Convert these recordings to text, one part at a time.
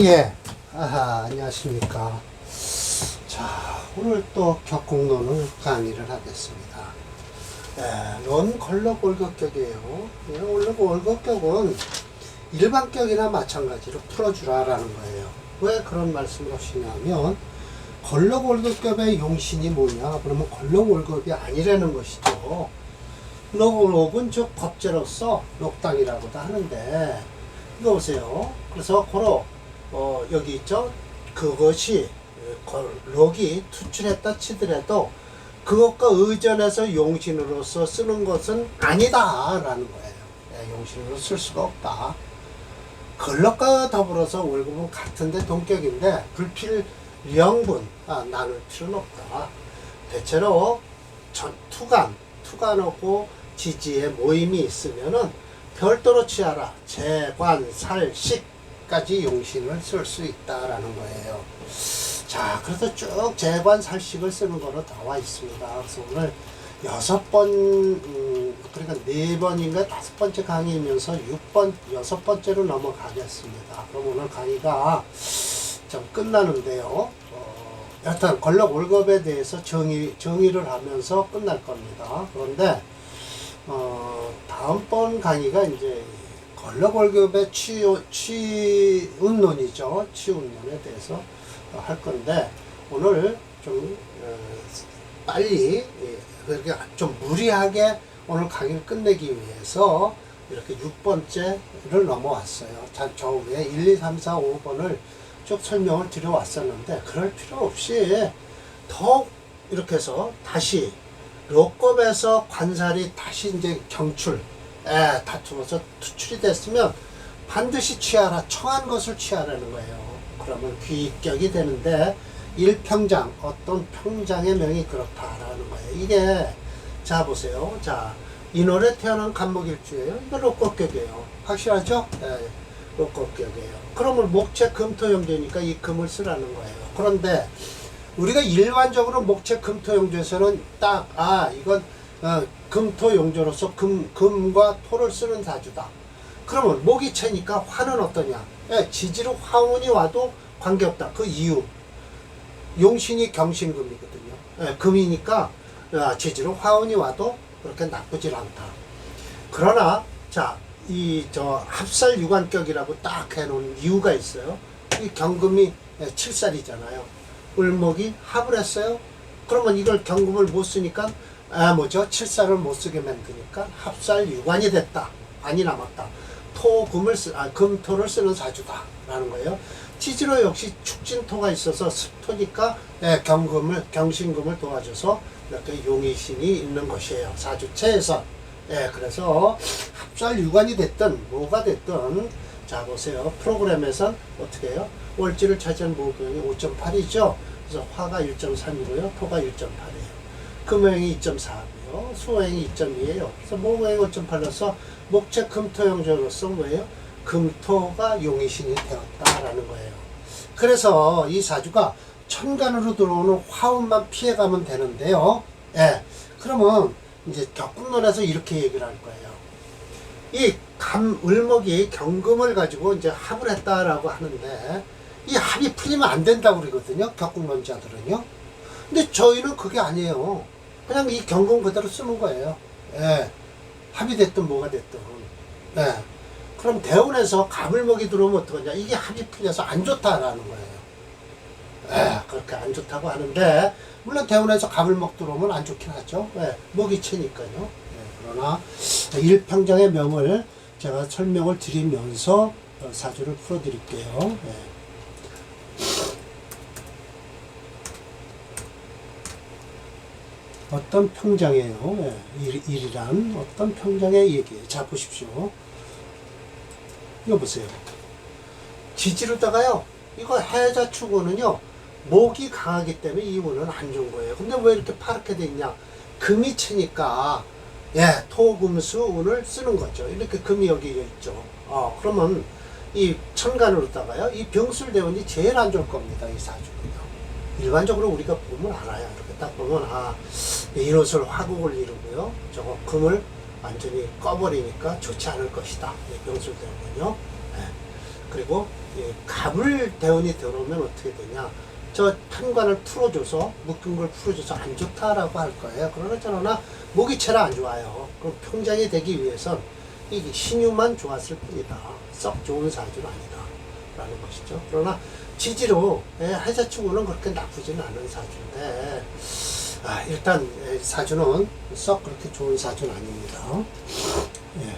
예, 안녕하십니까. 자, 오늘 또 격공론을 강의를 하겠습니다. 론 걸럭 월급격이에요. 원래 월급격은 일반격이나 마찬가지로 풀어주라라는 거예요. 왜 그런 말씀을 하시냐면, 걸럭 월급격의 용신이 뭐냐? 그러면 걸럭 월급이 아니라는 것이죠. 록은 즉 법제로서 록당이라고도 하는데, 이거 보세요. 그래서 고로 여기 있죠. 그것이 록이 투출했다 치더라도 그것과 의존해서 용신으로서 쓰는 것은 아니다라는 거예요. 용신으로 쓸 수가 없다. 걸럭과 더불어서 월급은 같은데 동격인데 불필령분 나눌 필요는 없다. 대체로 투간하고 지지의 모임이 있으면은 별도로 취하라. 재관, 살, 식까지 용신을 쓸 수 있다라는 거예요. 자, 그래서 쭉 재관, 살식을 쓰는 거로 나와 있습니다. 그래서 오늘 6번, 그러니까 4번인가 5번째 강의이면서 6번째로 넘어가겠습니다. 그럼 오늘 강의가 좀 끝나는데요. 여튼 걸럭 월급에 대해서 정의를 하면서 끝날 겁니다. 그런데 다음번 강의가 이제 걸럭 월급의 취운론이죠. 취운론에 대해서 할 건데, 오늘 좀 빨리, 그렇게 좀 무리하게 오늘 강의를 끝내기 위해서 이렇게 6번째를 넘어왔어요. 저 위에 1, 2, 3, 4, 5번을 쭉 설명을 드려왔었는데, 그럴 필요 없이 더 이렇게 해서 다시 록급에서 관살이 다시 이제 다투어서 투출이 됐으면 반드시 취하라. 청한 것을 취하라는 거예요. 그러면 귀격이 되는데, 일평장, 어떤 평장의 명이 그렇다라는 거예요. 이게, 자, 보세요. 자, 인월에 태어난 간목일주예요. 이거 록급격이에요. 확실하죠? 록급격이에요. 그러면 목체 금토용조니까 이 금을 쓰라는 거예요. 그런데, 우리가 일반적으로 목체 금토용조에서는 이건 금토용조로서 금과 토를 쓰는 사주다. 그러면 목이 채니까 화는 어떠냐? 지지로 화운이 와도 관계없다. 그 이유, 용신이 경신금이거든요. 금이니까 지지로 화운이 와도 그렇게 나쁘질 않다. 그러나 자, 합살 유관격이라고 딱 해놓은 이유가 있어요. 이 경금이 7살이잖아요. 을목이 합을 했어요. 그러면 이걸 경금을 못 쓰니까 7살을 못 쓰게 만드니까 합살 유관이 됐다. 안이 남았다. 금토를 쓰는 사주다라는 거예요. 지지로 역시 축진토가 있어서 습토니까 경신금을 도와줘서 이렇게 용의신이 있는 것이에요. 사주체에서. 그래서 합살 유관이 됐든 뭐가 됐든, 자 보세요. 프로그램에선 어떻게 해요? 월지를 차지한 모금이 5.8이죠. 그래서 화가 1.3이고요. 토가 1.8이에요. 금행이 2.4고요. 수행이 2.2예요. 그래서 모금행이 5.8로서 목체 금토용조로서 뭐예요? 금토가 용의신이 되었다라는 거예요. 그래서 이 사주가 천간으로 들어오는 화운만 피해가면 되는데요. 그러면 이제 격분론에서 이렇게 얘기를 할 거예요. 이 을목이 경금을 가지고 이제 합을 했다라고 하는데, 이 합이 풀리면 안 된다고 그러거든요. 격분론자들은요. 근데 저희는 그게 아니에요. 그냥 이 경금 그대로 쓰는 거예요. 합이 됐든 뭐가 됐든. 그럼 대운에서 갑을목이 들어오면 어떡하냐. 이게 합이 풀려서 안 좋다라는 거예요. 그렇게 안 좋다고 하는데, 물론 대운에서 갑을목 들어오면 안 좋긴 하죠. 목이 채니까요. 그러나 일평장의 명을 제가 설명을 드리면서 사주를 풀어드릴게요. 어떤 평장이에요? 일이란 어떤 평장의 얘기예요. 자, 보십시오. 이거 보세요. 지지로다가요, 이거 해자축운은요, 목이 강하기 때문에 이 운은 안 좋은 거예요. 근데 왜 이렇게 파랗게 돼 있냐? 금이 치니까, 토금수 운을 쓰는 거죠. 이렇게 금이 여기 있죠. 그러면 이 천간으로다가요, 이 병술대운이 제일 안 좋을 겁니다. 이 사주는요. 일반적으로 우리가 보면 알아요. 이렇게 딱 보면, 이롯을 화국을 이루고요. 저거 금을 완전히 꺼버리니까 좋지 않을 것이다. 병술대운은요. 그리고 갑을 대운이 들어오면 어떻게 되냐. 저 편관을 풀어줘서, 묶은 걸 풀어줘서 안 좋다라고 할 거예요. 그러나 모기체라 안 좋아요. 그럼 평장이 되기 위해선 이게 신유만 좋았을 뿐이다. 썩 좋은 사주는 아니다. 라는 것이죠. 그러나 지지로 해자축으로는 그렇게 나쁘지는 않은 사주인데, 일단 사주는 썩 그렇게 좋은 사주는 아닙니다. 예.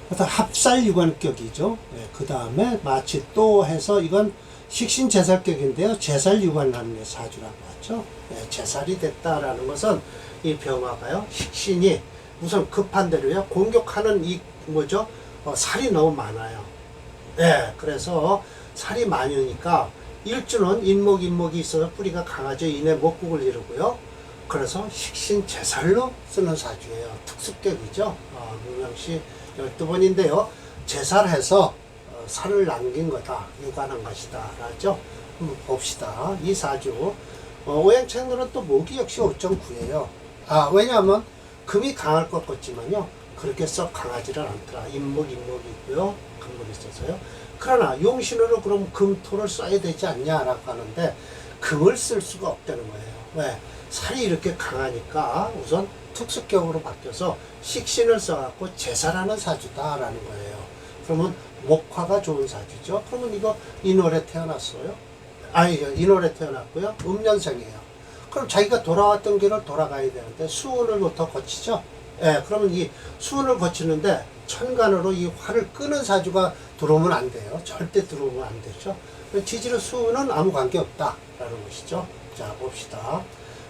그래서 합살유관격이죠. 예. 그 다음에 마치 또 해서 이건 식신제살격인데요. 제살유관하는 사주라고 하죠. 예. 제살이 됐다라는 것은 이 병화가요. 식신이 우선 급한 대로요. 공격하는 이 뭐죠? 살이 너무 많아요. 예. 그래서 살이 많으니까 일주는 인목이 있어서 뿌리가 강하죠. 이내 목국을 이루고요. 그래서 식신제살로 쓰는 사주예요. 특수격이죠. 무명시 12번인데요. 제살해서 살을 남긴 거다. 유관한 것이다. 라죠. 한번 봅시다. 이 사주. 오행책으로는 또 목이 역시 5.9예요. 왜냐하면 금이 강할 것 같지만요. 그렇게 썩 강하지는 않더라. 인목이 있고요. 금목이 있어서요. 그러나 용신으로 그럼 금토를 써야 되지 않냐라고 하는데 금을 쓸 수가 없다는 거예요. 왜? 살이 이렇게 강하니까 우선 특수격으로 바뀌어서 식신을 써갖고 제살하는 사주다라는 거예요. 그러면 목화가 좋은 사주죠. 그러면 이거 인월에 태어났어요. 인월에 태어났고요. 음년생이에요. 그럼 자기가 돌아왔던 길을 돌아가야 되는데 수운을부터 거치죠. 예, 그러면 이 수운을 거치는데 천간으로 이 화를 끄는 사주가 들어오면 안 돼요. 절대 들어오면 안 되죠. 지지로 수운은 아무 관계 없다라는 것이죠. 자, 봅시다.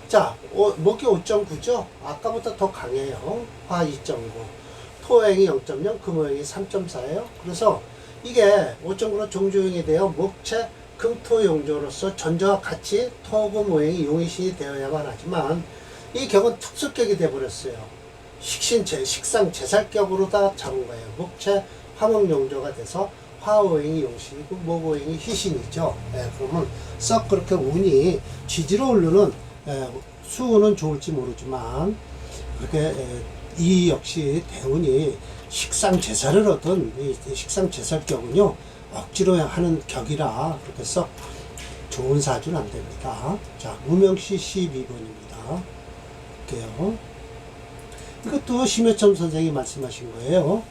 자, 목이 5.9죠? 아까보다 더 강해요. 화 2.9. 토행이 0.0, 금호행이 3.4예요. 그래서 이게 5.9로 종조형이 되어 목체 금토용조로서 전저와 같이 토금호행이 용의신이 되어야만 하지만 이 격은 특수격이 되어버렸어요. 식상 제살격으로 다 잡은 거예요. 목체 화목용조가 돼서 화오행이 용신이고 목오행이 희신이죠. 그러면 썩 그렇게 운이 지지로 오르는 수운은 좋을지 모르지만 그렇게 이 역시 대운이 식상 제살을 얻은 이 식상 제살격은요 억지로 하는 격이라 그렇게 썩 좋은 사주는 안 됩니다. 자, 무명시 12번입니다. 볼게요. 이것도 심혜점 선생이 말씀하신 거예요.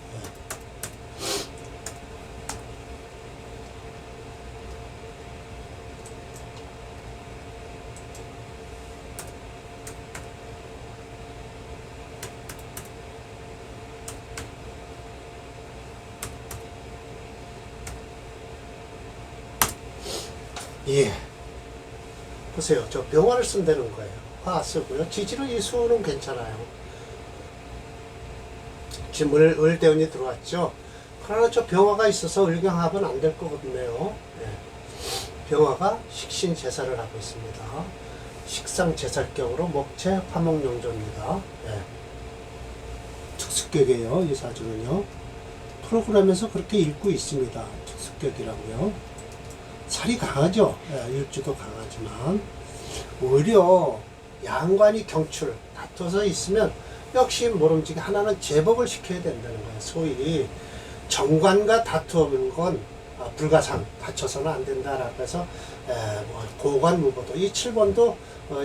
예. 보세요. 저 병화를 쓴다는 거예요. 화 쓰고요. 지지로 이 수는 괜찮아요. 지금 을대운이 들어왔죠. 그러나 저 병화가 있어서 을경합은 안 될 거거든요. 예. 병화가 식신제살을 하고 있습니다. 식상제살격으로 목체 화목용조입니다. 예. 특수격이에요. 이 사주는요. 프로그램에서 그렇게 읽고 있습니다. 특수격이라고요. 살이 강하죠. 예, 일주도 강하지만 오히려 양관이 경출 다퉈서 있으면 역시 모름지기 하나는 제법을 시켜야 된다는 거예요. 소위 정관과 다투는 건 불가상, 다쳐서는 안 된다라고 해서 고관무보도 이 7번도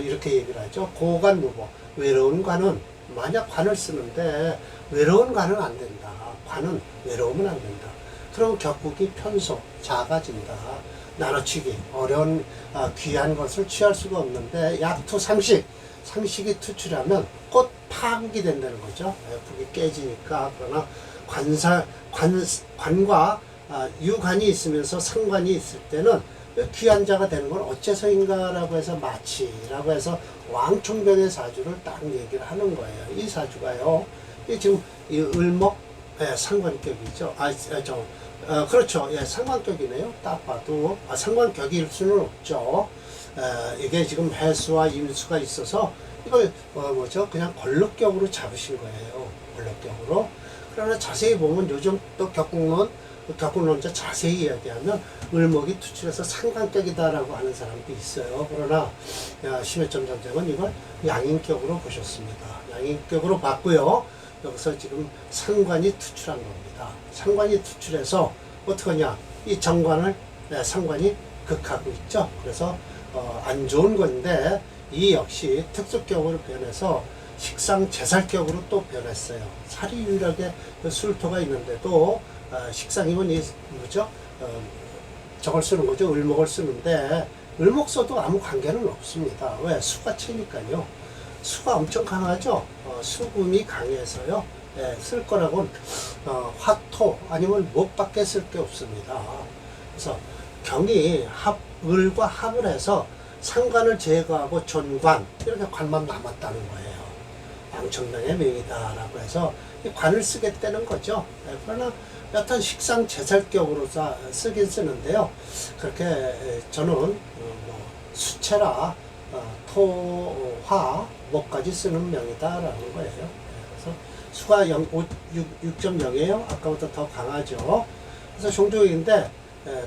이렇게 얘기를 하죠. 고관무보, 외로운 관은 만약 관을 쓰는데 외로운 관은 안 된다. 관은 외로우면 안 된다. 그럼 격국이 편소, 작아진다. 나눠치기, 어려운 귀한 것을 취할 수가 없는데 약투 상식이 투출하면 곧 파국이 된다는 거죠. 북이 깨지니까. 그러나 관과 유관이 있으면서 상관이 있을 때는 귀한 자가 되는 건 어째서인가라고 해서 마치라고 해서 왕충변의 사주를 딱 얘기를 하는 거예요. 이 사주가요. 이 지금 이 을목 상관격이죠. 그렇죠. 예, 상관격이네요. 딱 봐도 상관격일 수는 없죠. 이게 지금 해수와 임수가 있어서 이걸 그냥 권력격으로 잡으신 거예요. 권력격으로. 그러나 자세히 보면 요즘 또 격국론자 자세히 이야기하면 을목이 투출해서 상관격이다라고 하는 사람도 있어요. 그러나 심혜점 선생은 이걸 양인격으로 보셨습니다. 양인격으로 봤고요. 여기서 지금 상관이 투출한 겁니다. 상관이 투출해서 어떡하냐, 이 정관을 상관이 극하고 있죠. 그래서 안 좋은 건데 이 역시 특수격으로 변해서 식상제살격으로 또 변했어요. 살이 유일하게 술토가 있는데도 식상이면 이 뭐죠? 저걸 쓰는 거죠. 을목을 쓰는데 을목 써도 아무 관계는 없습니다. 왜? 수가 채니까요. 수가 엄청 강하죠. 수금이 강해서요. 쓸 거라고는 화토 아니면 목밖에 쓸 게 없습니다. 그래서 경이 을과 합을 해서 상관을 제거하고 존관 이렇게 관만 남았다는 거예요. 양천당의 명이다라고 해서 이 관을 쓰겠다는 거죠. 그러나 여튼 식상 제살격으로 쓰긴 쓰는데요. 그렇게 저는 뭐 수체라 토, 화, 목까지 쓰는 명이다라는 거예요. 그래서 수가 6.0이에요. 아까보다 더 강하죠. 그래서 종조인데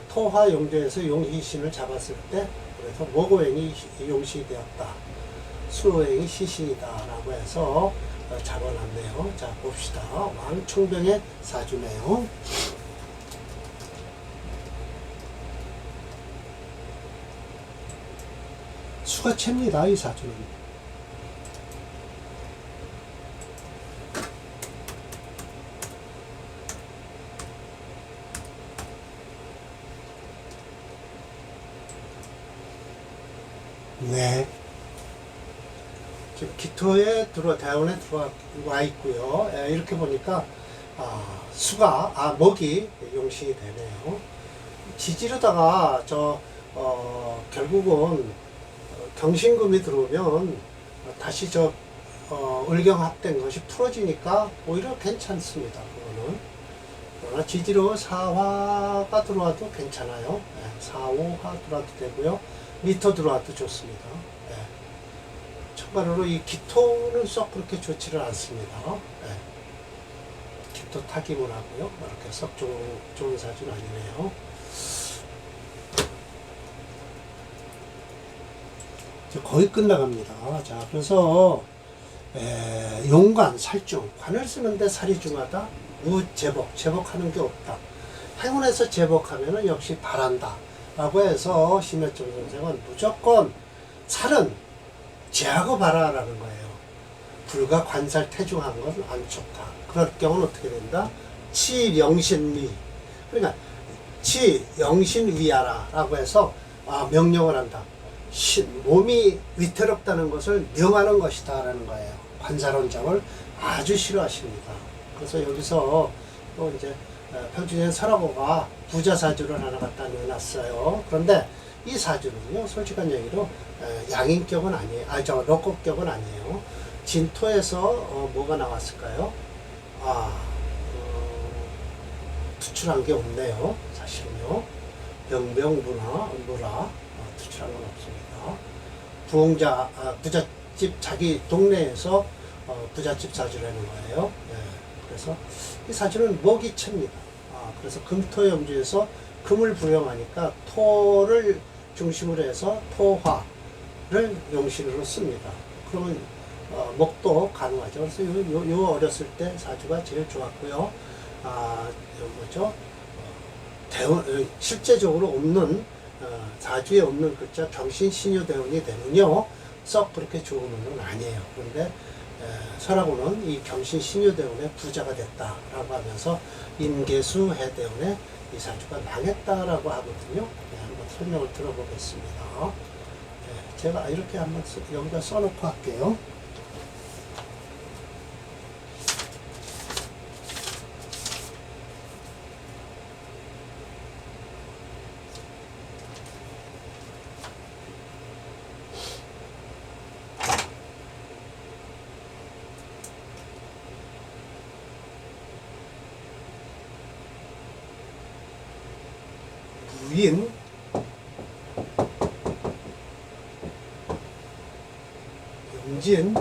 토화 용조에서 용희신을 잡았을 때 그래서 목오행이 용신이 되었다. 수오행이 시신이다라고 해서 잡아놨네요. 자 봅시다. 왕총병의 사주네요. 수가 챕니다. 이 사주는. 네. 지금 기토에 대원에 들어와 있고요. 이렇게 보니까 수가 목이 용신이 되네요. 지지르다가 결국은 경신금이 들어오면 다시 을경합된 것이 풀어지니까 오히려 괜찮습니다. 그거는. 그러나 지지로 사화가 들어와도 괜찮아요. 4, 5화 들어와도 되고요. 미토 들어와도 좋습니다. 참고로 이 기토는 썩 그렇게 좋지를 않습니다. 기토 타기문 하고요. 이렇게 썩 좋은 사주는 아니네요. 거의 끝나갑니다. 자, 그래서 용관, 살중, 관을 쓰는데 살이 중하다. 제복하는 게 없다. 행운에서 제복하면은 역시 바란다. 라고 해서 심혜점 선생은 무조건 살은 제하고 바라라는 거예요. 불과 관살 태중한 건 안 좋다. 그럴 경우는 어떻게 된다? 치영신위. 그러니까 치영신위하라 라고 해서 명령을 한다. 몸이 위태롭다는 것을 명하는 것이다 라는 거예요. 관살원장을 아주 싫어하십니다. 그래서 여기서 또 이제 평균의 설하고가 부자사주를 하나 갖다 내놨어요. 그런데 이 사주는요, 솔직한 얘기로 양인격은 아니에요. 럭곡격은 아니에요. 진토에서 뭐가 나왔을까요? 투출한 게 없네요. 사실은요. 무라 투출한 건 없습니다. 부잣집 자기 동네에서 부잣집 사주를 하는 거예요. 그래서 이 사주는 목이 챕니다. 그래서 금토염주에서 금을 부령하니까 토를 중심으로 해서 토화를 용신으로 씁니다. 그러면 목도 가능하죠. 그래서 요 어렸을 때 사주가 제일 좋았고요. 실제적으로 없는 사주에 없는 글자 경신신유대운이 되면요 썩 그렇게 좋은 운은 아니에요. 그런데 설하고는 이 경신신유대운의 부자가 됐다라고 하면서 임계수 해대운의 이 사주가 망했다라고 하거든요. 한번 설명을 들어보겠습니다. 제가 이렇게 한번 여기다 써놓고 할게요. 무인, 용진,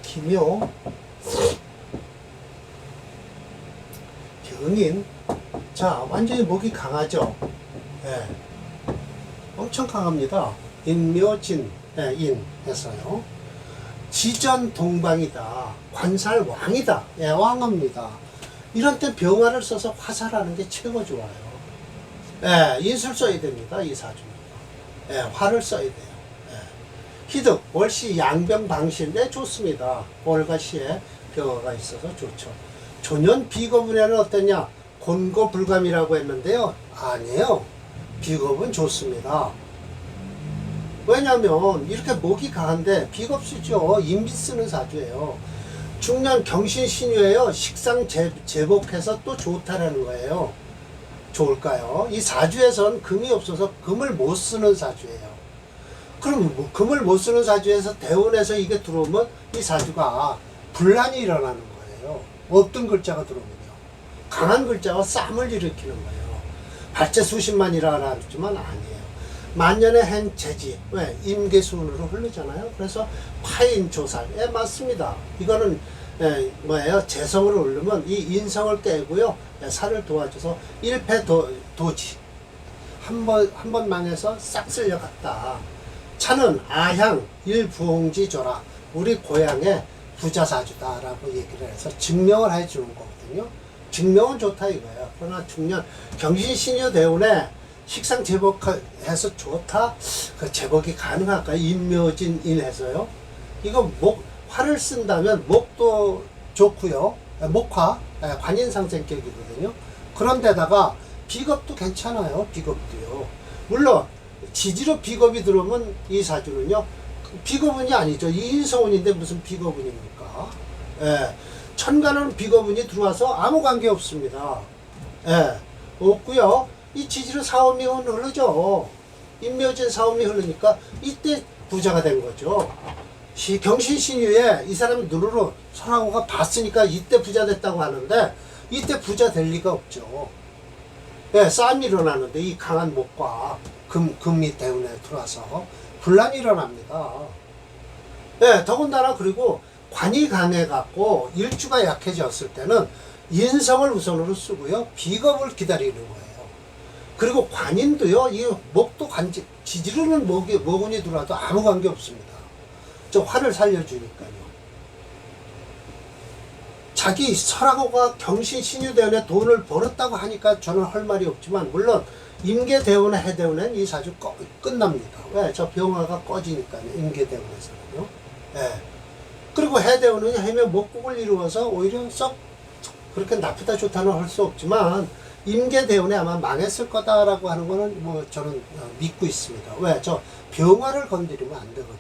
기묘, 병인. 자, 완전히 목이 강하죠. 엄청 강합니다. 인묘진, 인 해서요. 지전 동방이다. 관살 왕이다. 예, 왕입니다. 이런 때 병화를 써서 화살하는 게 최고 좋아요. 예, 인술 써야 됩니다. 이 사주는. 예, 화를 써야 돼요. 예. 희득, 월시 양병 방신데 좋습니다. 월과 시에 병화가 있어서 좋죠. 조년 비겁운에는 어떠냐? 곤고불감이라고 했는데요. 아니에요. 비겁은 좋습니다. 왜냐면 이렇게 목이 강한데 비겁수죠. 인비 쓰는 사주예요. 중년 경신신유예요. 식상 제복해서 또 좋다라는 거예요. 좋을까요? 이 사주에선 금이 없어서 금을 못 쓰는 사주예요. 그럼 뭐 금을 못 쓰는 사주에서 대운에서 이게 들어오면 이 사주가 분란이 일어나는 거예요. 어떤 글자가 들어오면요. 강한 글자가 쌈을 일으키는 거예요. 발제 수십만이라 했지만 아니에요. 만년의 행 재지, 왜? 임계순으로 흐르잖아요. 그래서 파인 조살, 예, 맞습니다. 이거는 뭐예요? 재성을 오르면 이 인성을 깨고요, 살을 도와줘서 일패 도지. 한 번 망해서 싹 쓸려갔다. 차는 아향 일부홍지 조라. 우리 고향의 부자사주다라고 얘기를 해서 증명을 해주는 거거든요. 증명은 좋다 이거예요. 그러나 중년 경신신유 대운에 식상 제복해서 좋다? 그 제복이 가능할까요? 인묘진인해서요. 이거 화를 쓴다면 목도 좋고요. 목화, 관인상생격이거든요. 그런데다가 비겁도 괜찮아요. 비겁도요. 물론 지지로 비겁이 들어오면 이 사주는요. 비겁운이 아니죠. 이인성운인데 무슨 비겁운입니까? 예. 천간은 비겁운이 들어와서 아무 관계 없습니다. 예. 없고요. 이 지지로 사오미 흐르죠. 인묘진 사오미 흐르니까 이때 부자가 된 거죠. 경신신유에 이 사람이 누르로 설하고가 봤으니까 이때 부자 됐다고 하는데 이때 부자 될 리가 없죠. 예, 싸움이 일어나는데 이 강한 목과 금이 대운에 들어와서 분란이 일어납니다. 예, 더군다나 그리고 관이 강해갖고 일주가 약해졌을 때는 인성을 우선으로 쓰고요. 비겁을 기다리는 거예요. 그리고 관인도요, 이 목도 지지르는 목운이 들어와도 아무 관계 없습니다. 저 화를 살려주니까요. 자기 설하고가 경신신유대운에 돈을 벌었다고 하니까 저는 할 말이 없지만, 물론 임계대운에 해대운엔 이 사주 끝납니다. 왜? 저 병화가 꺼지니까요. 임계대운에서는요. 예. 그리고 해대운은 해며 목국을 이루어서 오히려 썩 그렇게 나쁘다 좋다는 할 수 없지만 임계대운에 아마 망했을 거다라고 하는 거는 뭐 저는 믿고 있습니다. 왜? 저 병화를 건드리면 안 되거든요.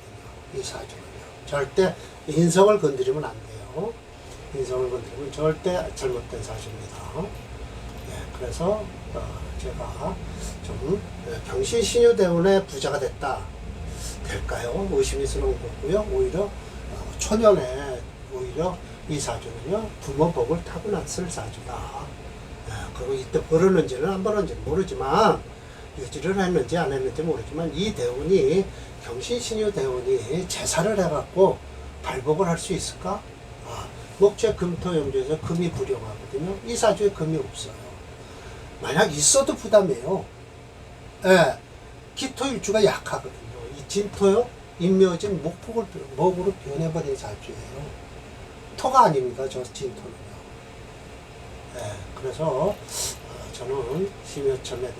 이 사주는요. 절대 인성을 건드리면 안 돼요. 인성을 건드리면 절대 잘못된 사주입니다. 예, 그래서 제가 좀 경신신유대운에 부자가 될까요? 의심스러운 거고요. 오히려 초년에 오히려 이 사주는요, 부모 복을 타고났을 사주다. 그리고 이때 벌었는지는 안 벌었는지는 모르지만, 유지를 했는지 안 했는지 모르지만, 이 대운이, 경신신유 대운이 제사를 해갖고 발복을 할 수 있을까? 목재 금토영조에서 금이 불용하거든요. 이 사주에 금이 없어요. 만약 있어도 부담이에요. 예, 기토일주가 약하거든요. 이 진토요, 인묘진 목으로 변해버린 사주예요. 토가 아닙니다. 저 진토는요. 예, 그래서 저는 심여천에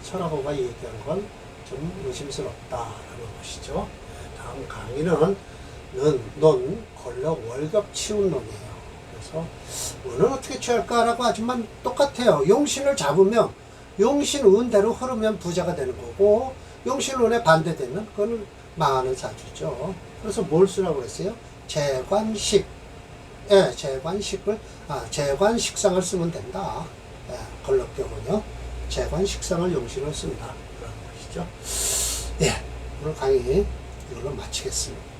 설하고가 얘기한 건 좀 의심스럽다라는 것이죠. 예, 다음 강의는 넌 권력 월급 치운 놈이에요. 그래서 운은 어떻게 취할까라고 하지만 똑같아요. 용신을 잡으면 용신 운대로 흐르면 부자가 되는 거고, 용신 운에 반대되면 그거는 망하는 사주죠. 그래서 뭘 쓰라고 했어요? 재관식. 예, 재관식상을 쓰면 된다. 예, 걸럭경은요. 재관식상을 용신을 쓴다. 그런 것이죠. 예, 오늘 강의 이걸로 마치겠습니다.